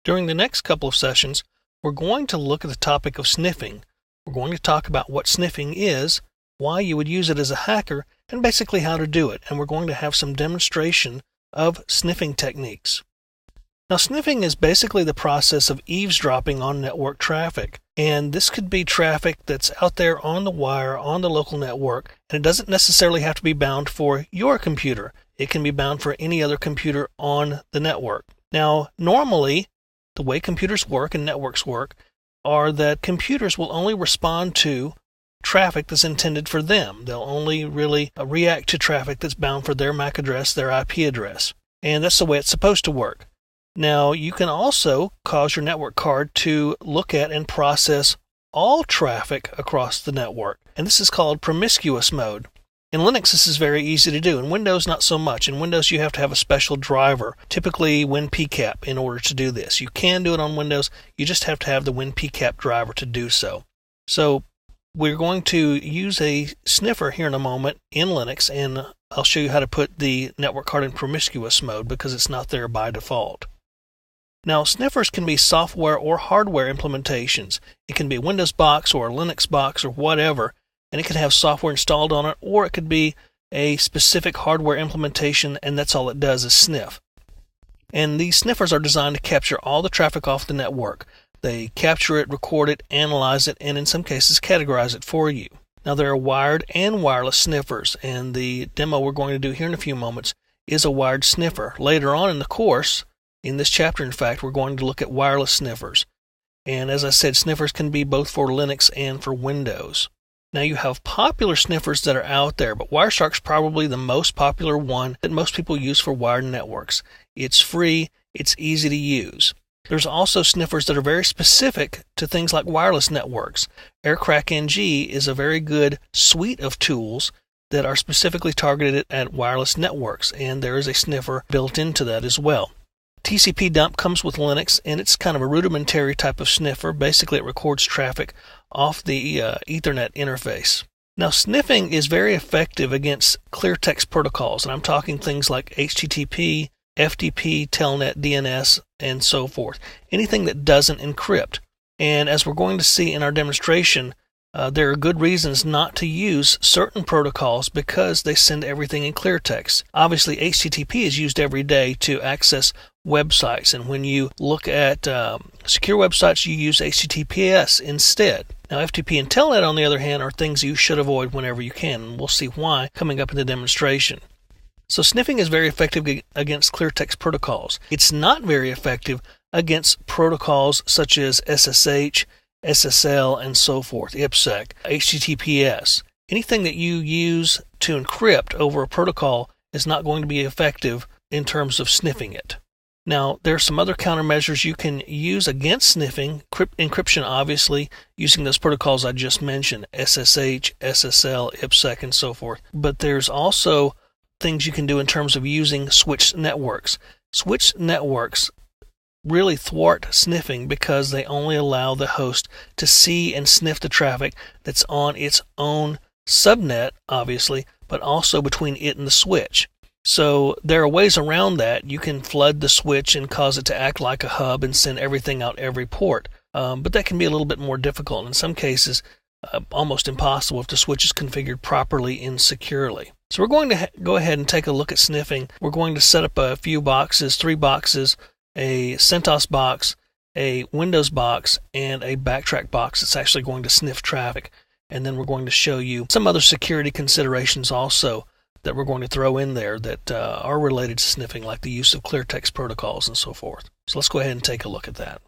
During the next couple of sessions, we're going to look at the topic of sniffing. We're going to talk about what sniffing is, why you would use it as a hacker, and basically how to do it. And we're going to have some demonstration of sniffing techniques. Now, sniffing is basically the process of eavesdropping on network traffic. And this could be traffic that's out there on the wire, on the local network, and it doesn't necessarily have to be bound for your computer. It can be bound for any other computer on the network. Now, normally, the way computers work and networks work are that computers will only respond to traffic that's intended for them. They'll only really react to traffic that's bound for their MAC address, their IP address. And that's the way it's supposed to work. Now, you can also cause your network card to look at and process all traffic across the network. And this is called promiscuous mode. In Linux, this is very easy to do. In Windows, not so much. In Windows, you have to have a special driver, typically WinPCAP, in order to do this. You can do it on Windows. You just have to have the WinPCAP driver to do so. So we're going to use a sniffer here in a moment in Linux, and I'll show you how to put the network card in promiscuous mode because it's not there by default. Now, sniffers can be software or hardware implementations. It can be a Windows box or a Linux box or whatever, and it could have software installed on it, or it could be a specific hardware implementation, and that's all it does is sniff. And these sniffers are designed to capture all the traffic off the network. They capture it, record it, analyze it, and in some cases categorize it for you. Now, there are wired and wireless sniffers, and the demo we're going to do here in a few moments is a wired sniffer. Later on in the course, in this chapter, in fact, we're going to look at wireless sniffers. And as I said, sniffers can be both for Linux and for Windows. Now, you have popular sniffers that are out there, but Wireshark's probably the most popular one that most people use for wired networks. It's free, it's easy to use. There's also sniffers that are very specific to things like wireless networks. AirCrackNG is a very good suite of tools that are specifically targeted at wireless networks, and there is a sniffer built into that as well. TCP dump comes with Linux, and it's kind of a rudimentary type of sniffer. Basically, it records traffic off the Ethernet interface. Now, sniffing is very effective against clear text protocols, and I'm talking things like HTTP, FTP, Telnet, DNS, and so forth. Anything that doesn't encrypt. And as we're going to see in our demonstration, there are good reasons not to use certain protocols because they send everything in clear text. Obviously, HTTP is used every day to access websites, and when you look at secure websites, you use HTTPS instead. Now, FTP and Telnet, on the other hand, are things you should avoid whenever you can, and we'll see why coming up in the demonstration. So sniffing is very effective against clear text protocols. It's not very effective against protocols such as SSH, SSL, and so forth, IPsec, HTTPS. Anything that you use to encrypt over a protocol is not going to be effective in terms of sniffing it. Now, there are some other countermeasures you can use against sniffing, encryption obviously, using those protocols I just mentioned, SSH, SSL, IPsec, and so forth. But there's also things you can do in terms of using switched networks. Switched networks really thwart sniffing because they only allow the host to see and sniff the traffic that's on its own subnet, obviously, but also between it and the switch. So there are ways around that. You can flood the switch and cause it to act like a hub and send everything out every port. But that can be a little bit more difficult. In some cases, almost impossible if the switch is configured properly and securely. So we're going to go ahead and take a look at sniffing. We're going to set up a few boxes, 3 boxes, a CentOS box, a Windows box, and a backtrack box that's actually going to sniff traffic. And then we're going to show you some other security considerations also that we're going to throw in there that are related to sniffing, like the use of clear text protocols and so forth. So let's go ahead and take a look at that.